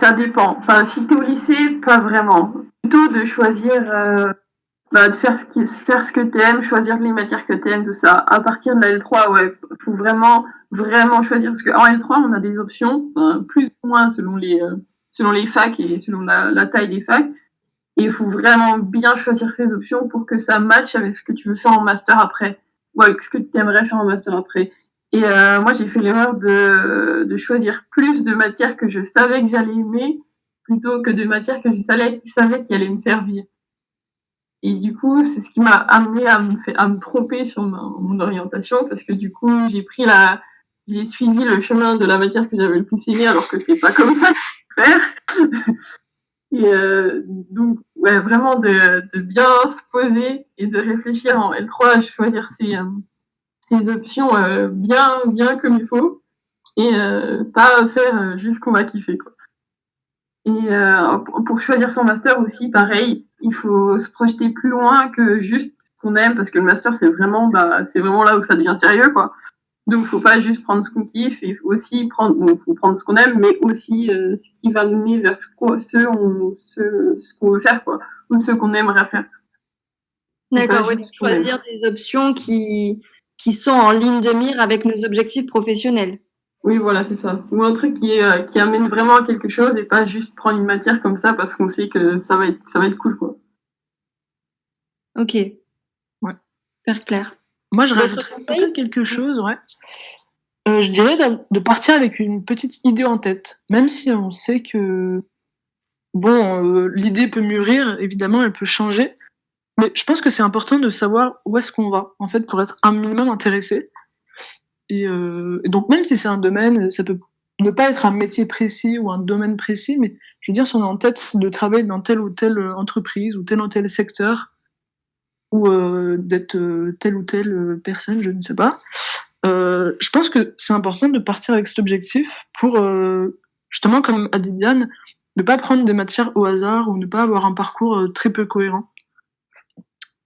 ça dépend. Enfin, si t'es au lycée, pas vraiment. Plutôt de choisir, de faire ce que t'aimes, choisir les matières que t'aimes, tout ça. À partir de la L3, ouais, faut vraiment, vraiment choisir. Parce qu'en L3, on a des options, plus ou moins selon les facs et selon la taille des facs. Et il faut vraiment bien choisir ces options pour que ça matche avec ce que tu veux faire en master après, ou avec ce que tu aimerais faire en master après. Et moi, j'ai fait l'erreur de choisir plus de matières que je savais que j'allais aimer, plutôt que de matières que je savais qui allaient me servir. Et du coup, c'est ce qui m'a amené à me tromper sur mon orientation, parce que du coup, j'ai suivi le chemin de la matière que j'avais le plus aimé, alors que c'est pas comme ça qu'il faut faire. Et donc, ouais, vraiment de bien se poser et de réfléchir en L3 à choisir ses options bien comme il faut, et pas faire juste qu'on va kiffer, quoi. Et pour choisir son master aussi, pareil, il faut se projeter plus loin que juste ce qu'on aime, parce que le master, c'est vraiment là où ça devient sérieux, quoi. Donc, faut pas juste prendre ce qu'on kiffe, il faut aussi faut prendre ce qu'on aime, mais aussi ce qui va mener vers ce qu'on veut faire, quoi, ou ce qu'on aimerait faire. D'accord, oui, donc choisir des options qui sont en ligne de mire avec nos objectifs professionnels. Oui, voilà, c'est ça. Ou un truc qui amène vraiment à quelque chose, et pas juste prendre une matière comme ça parce qu'on sait que ça va être cool, quoi. Ok. Ouais. Super clair. Moi, je rajouterais peut-être quelque chose, ouais. Je dirais de partir avec une petite idée en tête, même si on sait que l'idée peut mûrir, évidemment, elle peut changer, mais je pense que c'est important de savoir où est-ce qu'on va, en fait, pour être un minimum intéressé. Et donc, même si c'est un domaine, ça peut ne pas être un métier précis ou un domaine précis, mais je veux dire, si on a en tête de travailler dans telle ou telle entreprise ou tel secteur, ou d'être telle ou telle personne, je ne sais pas. Je pense que c'est important de partir avec cet objectif pour, justement, comme a dit Diane, ne pas prendre des matières au hasard ou ne pas avoir un parcours très peu cohérent.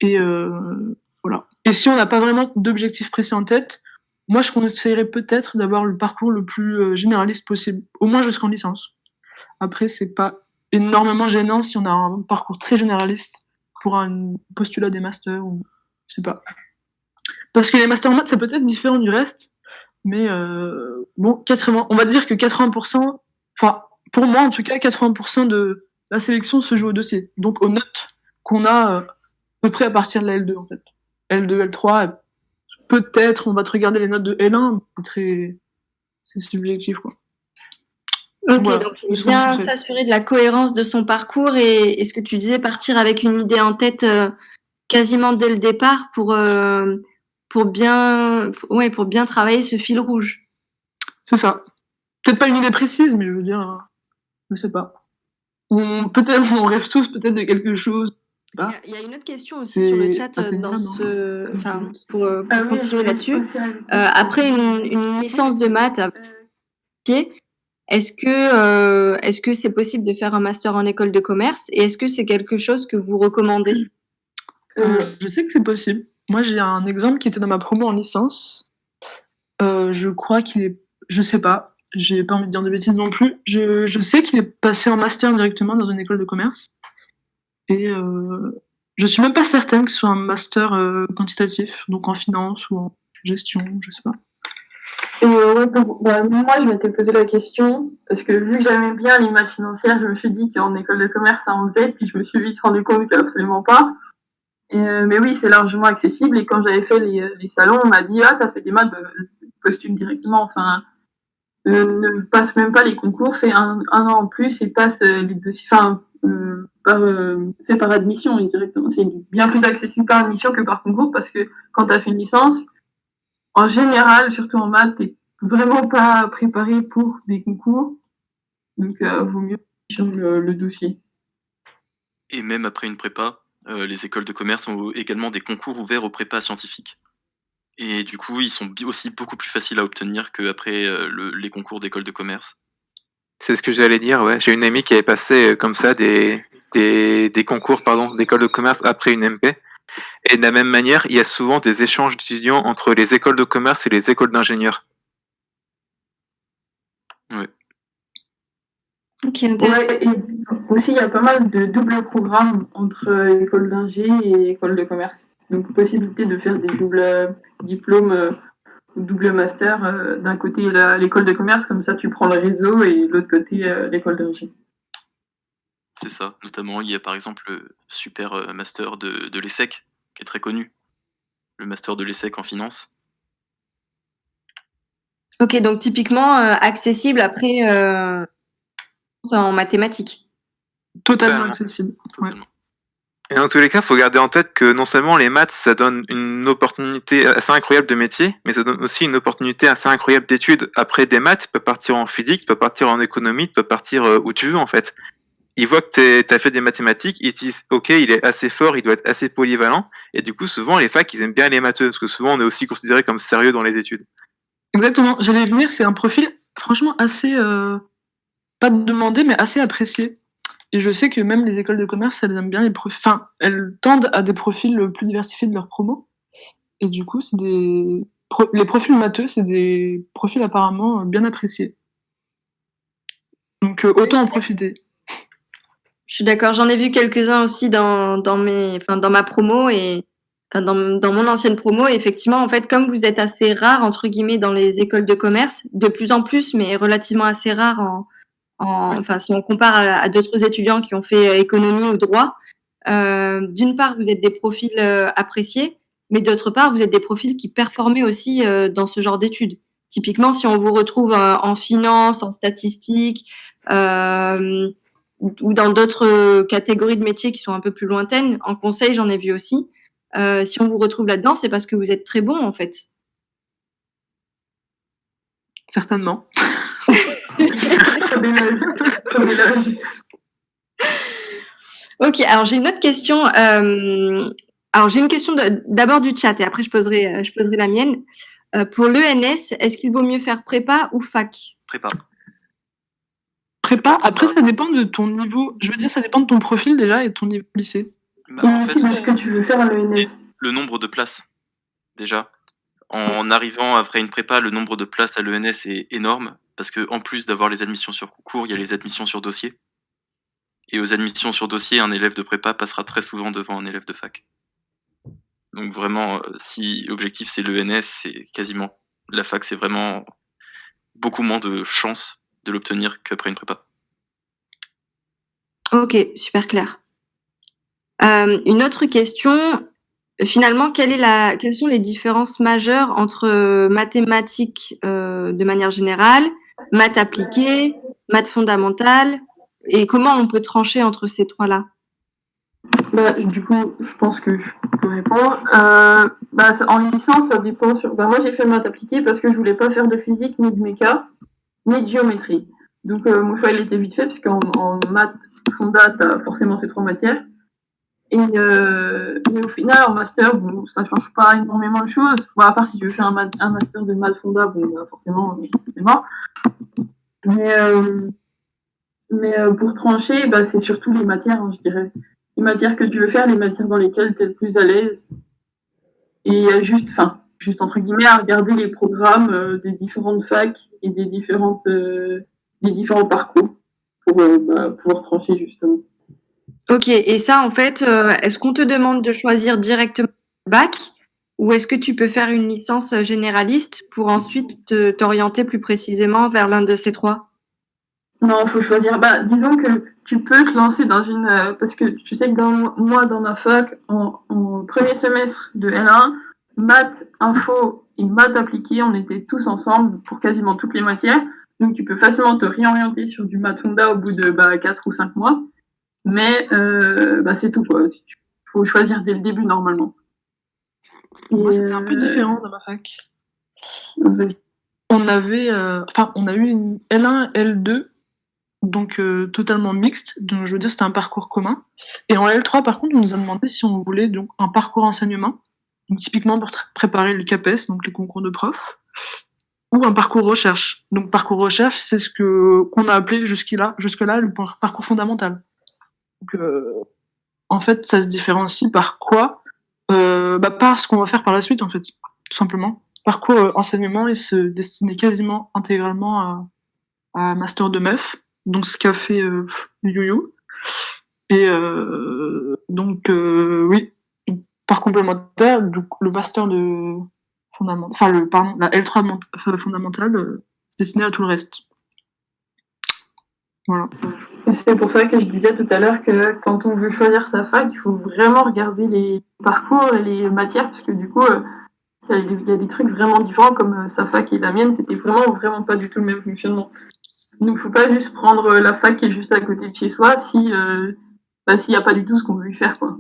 Et voilà. Et si on n'a pas vraiment d'objectif précis en tête, moi je conseillerais peut-être d'avoir le parcours le plus généraliste possible, au moins jusqu'en licence. Après, c'est pas énormément gênant si on a un parcours très généraliste pour un postulat des masters ou je sais pas. Parce que les masters en maths, c'est peut-être différent du reste, mais on va dire que 80%, enfin, pour moi en tout cas, 80% de la sélection se joue au dossier, donc aux notes qu'on a à peu près à partir de la L2 en fait. L2, L3, peut-être on va te regarder les notes de L1, c'est subjectif quoi. Ok, voilà, donc bien s'assurer de la cohérence de son parcours et ce que tu disais, partir avec une idée en tête quasiment dès le départ pour bien travailler ce fil rouge. C'est ça. Peut-être pas une idée précise, mais je veux dire, je sais pas. Peut-être on rêve tous peut-être de quelque chose. Il y a une autre question aussi sur le chat pour continuer là-dessus. Après une licence de maths, est-ce que c'est possible de faire un master en école de commerce et est-ce que c'est quelque chose que vous recommandez? Je sais que c'est possible. Moi, j'ai un exemple qui était dans ma promo en licence. Je crois qu'il est... Je sais pas. J'ai pas envie de dire de bêtises non plus. Je sais qu'il est passé en master directement dans une école de commerce. Et je suis même pas certaine que ce soit un master quantitatif, donc en finance ou en gestion, je sais pas. Moi, je m'étais posé la question, parce que vu que j'aimais bien les maths financières, je me suis dit qu'en école de commerce, ça en faisait, puis je me suis vite rendu compte qu'absolument pas. Mais oui, c'est largement accessible, et quand j'avais fait les salons, on m'a dit « Ah, t'as fait des maths, postule directement, enfin, ne passe même pas les concours, fais un an en plus et passe les dossiers, fait par admission directement. C'est bien plus accessible par admission que par concours, parce que quand t'as fait une licence, en général, surtout en maths, t'es vraiment pas préparé pour des concours, donc vaut mieux sur le dossier. Et même après une prépa, les écoles de commerce ont également des concours ouverts aux prépas scientifiques. Et du coup, ils sont aussi beaucoup plus faciles à obtenir qu'après les concours d'école de commerce. C'est ce que j'allais dire, ouais. J'ai une amie qui avait passé comme ça des concours d'école de commerce après une MP. Et de la même manière, il y a souvent des échanges d'étudiants entre les écoles de commerce et les écoles d'ingénieurs. Ouais. Ok, intéressant. Ouais, et aussi, il y a pas mal de doubles programmes entre école d'ingé et école de commerce. Donc, possibilité de faire des doubles diplômes ou double master. D'un côté, l'école de commerce, comme ça, tu prends le réseau, et de l'autre côté, l'école d'ingé. C'est ça. Notamment, il y a par exemple le super master de l'ESSEC, qui est très connu. Le master de l'ESSEC en finance. Ok, donc typiquement accessible après en mathématiques. Totalement accessible. Totalement. Ouais. Et dans tous les cas, il faut garder en tête que non seulement les maths, ça donne une opportunité assez incroyable de métier, mais ça donne aussi une opportunité assez incroyable d'études. Après des maths, tu peux partir en physique, tu peux partir en économie, tu peux partir où tu veux en fait. Ils voient que tu as fait des mathématiques, ils disent ok, il est assez fort, il doit être assez polyvalent, et du coup souvent les facs ils aiment bien les matheux, parce que souvent on est aussi considéré comme sérieux dans les études. Exactement, j'allais venir, c'est un profil franchement assez, pas demandé, mais assez apprécié. Et je sais que même les écoles de commerce, elles aiment bien les profils, enfin, elles tendent à des profils plus diversifiés de leur promo. Et du coup, c'est les profils matheux, c'est des profils apparemment bien appréciés. Donc autant en profiter. Je suis d'accord, j'en ai vu quelques-uns aussi dans ma promo et dans mon ancienne promo. Et effectivement, en fait, comme vous êtes assez rare, entre guillemets, dans les écoles de commerce, de plus en plus, mais relativement assez rare enfin, si on compare à d'autres étudiants qui ont fait économie ou droit, d'une part, vous êtes des profils appréciés, mais d'autre part, vous êtes des profils qui performaient aussi dans ce genre d'études. Typiquement, si on vous retrouve en finance, en statistique, ou dans d'autres catégories de métiers qui sont un peu plus lointaines, en conseil, j'en ai vu aussi. Si on vous retrouve là-dedans, c'est parce que vous êtes très bon, en fait. Certainement. Ok, alors j'ai une autre question. Alors j'ai une question d'abord du chat et après je poserai la mienne. Pour l'ENS, est-ce qu'il vaut mieux faire prépa ou fac? Prépa. Prépa, après ça dépend de ton niveau, je veux dire ça dépend de ton profil déjà et de ton niveau lycée. Bah, en fait, de ce que tu veux faire à l'ENS. Le nombre de places, déjà. En arrivant après une prépa, le nombre de places à l'ENS est énorme, parce que en plus d'avoir les admissions sur concours, il y a les admissions sur dossier. Et aux admissions sur dossier, un élève de prépa passera très souvent devant un élève de fac. Donc vraiment, si l'objectif c'est l'ENS, c'est quasiment la fac, c'est vraiment beaucoup moins de chances de l'obtenir qu'après une prépa. Ok, super clair. Une autre question. Finalement, quelles sont les différences majeures entre mathématiques de manière générale, maths appliquées, maths fondamentales, et comment on peut trancher entre ces trois-là? Bah, du coup, je pense que je peux répondre. En licence, ça dépend sur. Moi, j'ai fait maths appliquées parce que je voulais pas faire de physique, ni de méca, ni de géométrie. Donc, mon choix, il était vite fait, puisqu'en maths fonda, t'as forcément ces trois matières. Mais au final, en master, bon, ça change pas énormément de choses. Bon, à part si tu veux faire un master de maths fonda, bon, forcément, c'est mort. Mais pour trancher, c'est surtout les matières, je dirais. Les matières que tu veux faire, les matières dans lesquelles tu es le plus à l'aise. Et juste entre guillemets, à regarder les programmes des différentes facs et des différents parcours pour pouvoir trancher, justement. Ok, et ça, en fait, est-ce qu'on te demande de choisir directement le bac ou est-ce que tu peux faire une licence généraliste pour ensuite t'orienter plus précisément vers l'un de ces trois? Non, il faut choisir. Disons que tu peux te lancer dans une... parce que je sais que dans ma fac, en premier semestre de L1, maths, info et maths appliquées, on était tous ensemble pour quasiment toutes les matières. Donc tu peux facilement te réorienter sur du maths fonda au bout de 4 ou 5 mois. Mais c'est tout, quoi. Il faut choisir dès le début, normalement. Moi, c'était un peu différent dans ma fac. On avait... on a eu une L1, L2, donc totalement mixte, donc je veux dire c'était un parcours commun. Et en L3 par contre on nous a demandé si on voulait donc un parcours enseignement, donc typiquement pour préparer le CAPES, donc les concours de prof, ou un parcours recherche. Donc parcours recherche c'est ce qu'on a appelé jusque-là le parcours fondamental. Donc en fait ça se différencie par quoi par ce qu'on va faire par la suite en fait, tout simplement. Parcours enseignement il se destinait quasiment intégralement à master de MEF. donc ce qu'a fait You. Et oui, par complémentaire, donc, le master de la L3 fondamentale, c'est destiné à tout le reste. Voilà. Et c'est pour ça que je disais tout à l'heure que quand on veut choisir sa fac, il faut vraiment regarder les parcours et les matières, parce que du coup, il y a des trucs vraiment différents, comme sa fac et la mienne, c'était vraiment pas du tout le même fonctionnement. Donc, faut pas juste prendre la fac qui est juste à côté de chez soi s'il n'y a pas du tout ce qu'on veut y faire, quoi.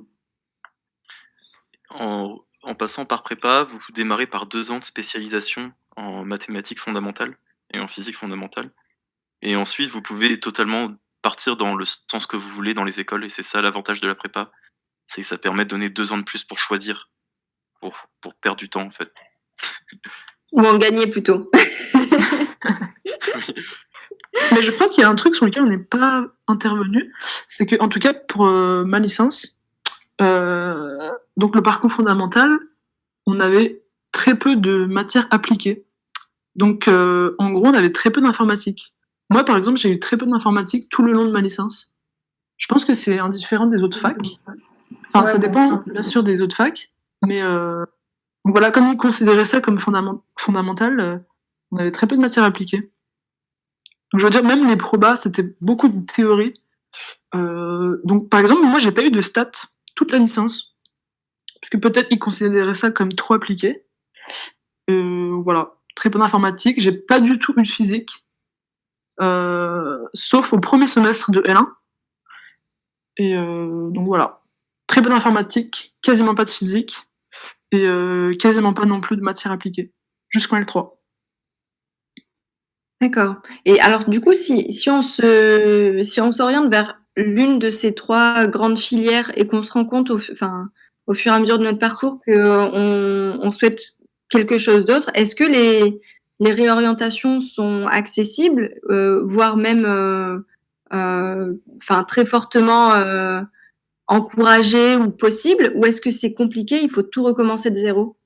En passant par prépa, vous démarrez par 2 ans de spécialisation en mathématiques fondamentales et en physique fondamentale. Et ensuite, vous pouvez totalement partir dans le sens que vous voulez dans les écoles. Et c'est ça l'avantage de la prépa. C'est que ça permet de donner 2 ans de plus pour choisir. Pour perdre du temps, en fait. Ou en gagner plutôt. Mais je crois qu'il y a un truc sur lequel on n'est pas intervenu. C'est que, en tout cas, pour ma licence, donc le parcours fondamental, on avait très peu de matières appliquées. Donc, en gros, on avait très peu d'informatique. Moi, par exemple, j'ai eu très peu d'informatique tout le long de ma licence. Je pense que c'est indifférent des autres facs. Enfin, ça dépend, bien sûr, des autres facs. Mais donc voilà, comme ils considéraient ça comme fondamental, on avait très peu de matières appliquées. Donc, je veux dire, même les probas, c'était beaucoup de théorie. Donc, par exemple, moi, j'ai pas eu de stats toute la licence. Parce que peut-être ils considéraient ça comme trop appliqué. Voilà, très peu d'informatique. J'ai pas du tout eu de physique. Sauf au premier semestre de L1. Et donc voilà. Très peu d'informatique, quasiment pas de physique. Et quasiment pas non plus de matière appliquée. Jusqu'en L3. D'accord. Et alors, du coup, si on s'oriente vers l'une de ces 3 grandes filières et qu'on se rend compte au fur et à mesure de notre parcours qu'on souhaite quelque chose d'autre, est-ce que les réorientations sont accessibles, voire même très fortement encouragées ou possibles, ou est-ce que c'est compliqué, il faut tout recommencer de zéro?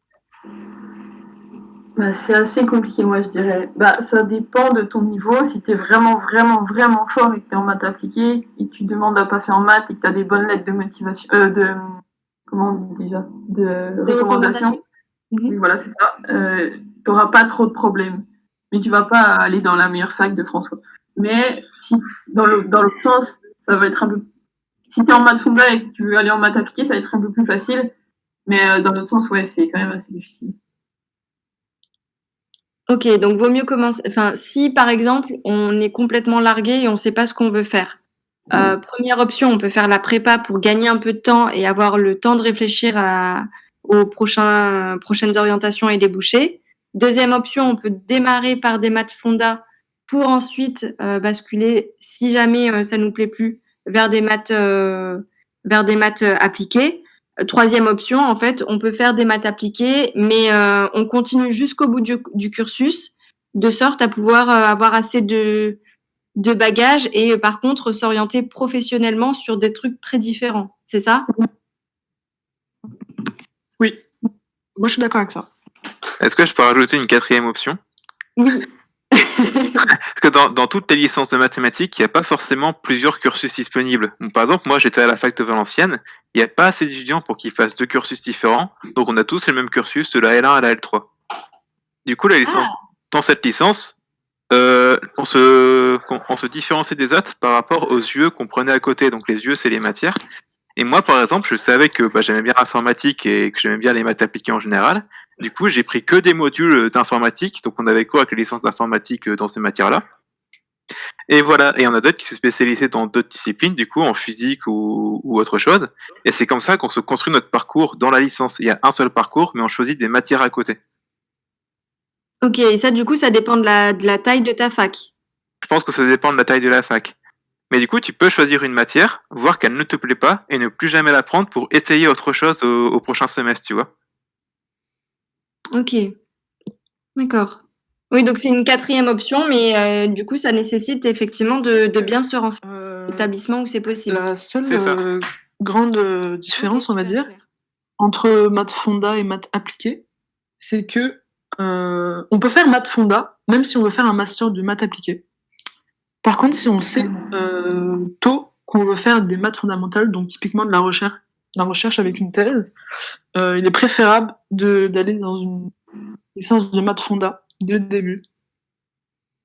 C'est assez compliqué, moi, je dirais. Ça dépend de ton niveau. Si tu es vraiment fort et que tu es en maths appliquée et que tu demandes à passer en maths et que tu as des bonnes lettres de motivation, comment on dit déjà, de recommandation. Oui, voilà, c'est ça. Tu n'auras pas trop de problèmes. Mais tu vas pas aller dans la meilleure fac de France, quoi. Mais si, dans l'autre sens, ça va être un peu... Si tu es en maths fonda et que tu veux aller en maths appliquée, ça va être un peu plus facile. Mais dans l'autre sens, ouais, c'est quand même assez difficile. Ok, donc vaut mieux commencer. Enfin, si par exemple on est complètement largué et on ne sait pas ce qu'on veut faire. Première option, on peut faire la prépa pour gagner un peu de temps et avoir le temps de réfléchir aux prochaines orientations et débouchés. Deuxième option, on peut démarrer par des maths fonda pour ensuite basculer, si jamais ça nous plaît plus, vers des maths appliquées. Troisième option, en fait, on peut faire des maths appliquées, mais on continue jusqu'au bout du cursus, de sorte à pouvoir avoir assez de bagages et par contre s'orienter professionnellement sur des trucs très différents. C'est ça? Oui, moi je suis d'accord avec ça. Est-ce que je peux rajouter une 4e option? Oui. Parce que dans toutes les licences de mathématiques, il n'y a pas forcément plusieurs cursus disponibles. Donc, par exemple, moi j'étais à la fac de Valenciennes, il n'y a pas assez d'étudiants pour qu'ils fassent 2 cursus différents, donc on a tous le même cursus de la L1 à la L3. Du coup, la licence, dans cette licence, on se différencie des autres par rapport aux yeux qu'on prenait à côté. Donc les yeux, c'est les matières. Et moi, par exemple, je savais que j'aimais bien l'informatique et que j'aimais bien les maths appliquées en général. Du coup, j'ai pris que des modules d'informatique. Donc on avait cours avec les licences d'informatique dans ces matières-là. Et voilà, et il y en a d'autres qui se spécialisaient dans d'autres disciplines, du coup, en physique ou autre chose. Et c'est comme ça qu'on se construit notre parcours dans la licence. Il y a un seul parcours, mais on choisit des matières à côté. Ok, et ça, du coup, ça dépend de la taille de ta fac. Je pense que ça dépend de la taille de la fac. Mais du coup, tu peux choisir une matière, voir qu'elle ne te plaît pas, et ne plus jamais la prendre pour essayer autre chose au prochain semestre, tu vois. Ok, d'accord. Oui, donc c'est une 4e option, mais du coup, ça nécessite effectivement de bien se renseigner dans l'établissement où c'est possible. La seule grande différence, on va dire, entre maths fonda et maths appliquées, c'est que on peut faire maths fonda, même si on veut faire un master de maths appliquées. Par contre, si on sait tôt qu'on veut faire des maths fondamentales, donc typiquement de la recherche avec une thèse, il est préférable d'aller dans une licence de maths fonda dès le début.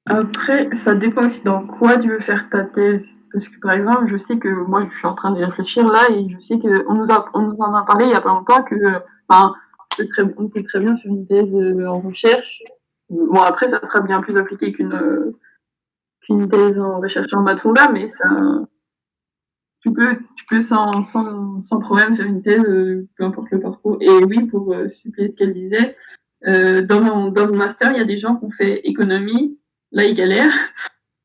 Après, ça dépend aussi dans quoi tu veux faire ta thèse. Parce que par exemple, je sais que moi, je suis en train d'y réfléchir là et je sais qu'on nous en a parlé il y a pas longtemps que, on peut très bien faire une thèse en recherche. Bon, après, ça sera bien plus appliqué qu'une thèse en recherche en maths fonda, mais ça, tu peux sans problème faire une thèse, peu importe le parcours. Et oui, pour suppléer ce qu'elle disait, dans mon master, il y a des gens qui ont fait économie, là ils galèrent.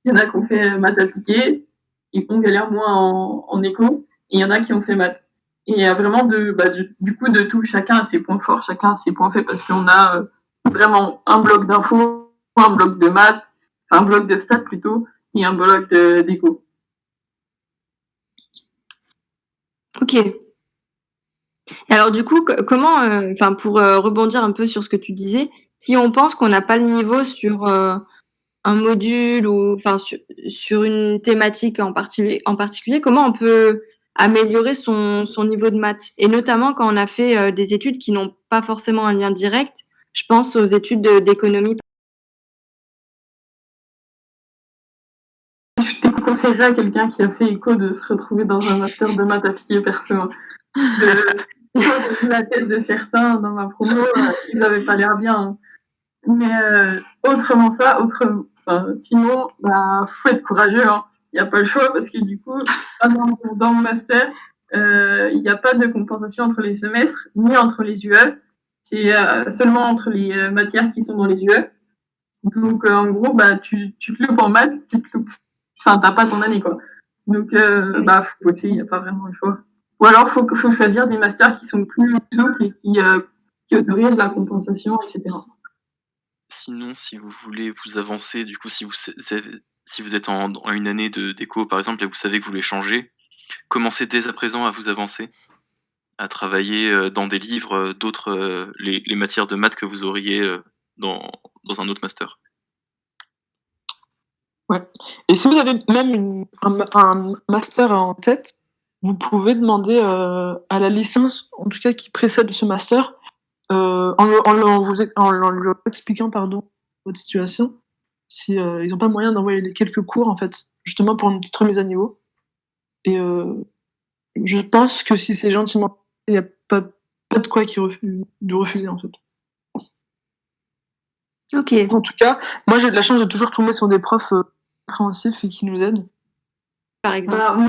Il y en a qui ont fait maths appliquées, on galère moins en éco, et il y en a qui ont fait maths. Et il y a vraiment du coup de tout, chacun a ses points forts, chacun a ses points faibles, parce qu'on a vraiment un bloc d'infos, un bloc de maths, enfin un bloc de stats plutôt, et un bloc d'éco. Ok. Et alors du coup, comment, pour rebondir un peu sur ce que tu disais, si on pense qu'on n'a pas le niveau sur un module ou sur une thématique en particulier, comment on peut améliorer son niveau de maths? Et notamment quand on a fait des études qui n'ont pas forcément un lien direct, je pense aux études d'économie. Je déconseillerais à quelqu'un qui a fait éco de se retrouver dans un master de maths appliquées perso. La tête de certains dans ma promo, ils n'avaient pas l'air bien. Mais autrement sinon, faut être courageux. Il n'y a pas le choix parce que du coup, dans mon master, il n'y a pas de compensation entre les semestres ni entre les UE. C'est seulement entre les matières qui sont dans les UE. Donc en gros, tu te loupes en maths, t'as pas ton année quoi. Donc faut voter, il n'y a pas vraiment le choix. Ou alors faut choisir des masters qui sont plus souples et qui autorisent la compensation, etc. Sinon, si vous voulez vous avancer, du coup, si vous êtes en une année d'éco, par exemple, et vous savez que vous voulez changer, commencez dès à présent à vous avancer, à travailler dans des livres d'autres, les matières de maths que vous auriez dans un autre master. Ouais. Et si vous avez même un master en tête, vous pouvez demander à la licence, en tout cas qui précède ce master, en leur expliquant votre situation, si ils n'ont pas moyen d'envoyer les quelques cours en fait, justement pour une petite remise à niveau. Et je pense que si c'est gentiment, il n'y a pas de quoi de refuser en fait. Ok. En tout cas, moi j'ai de la chance de toujours tomber sur des profs compréhensifs et qui nous aident. Par exemple. Voilà.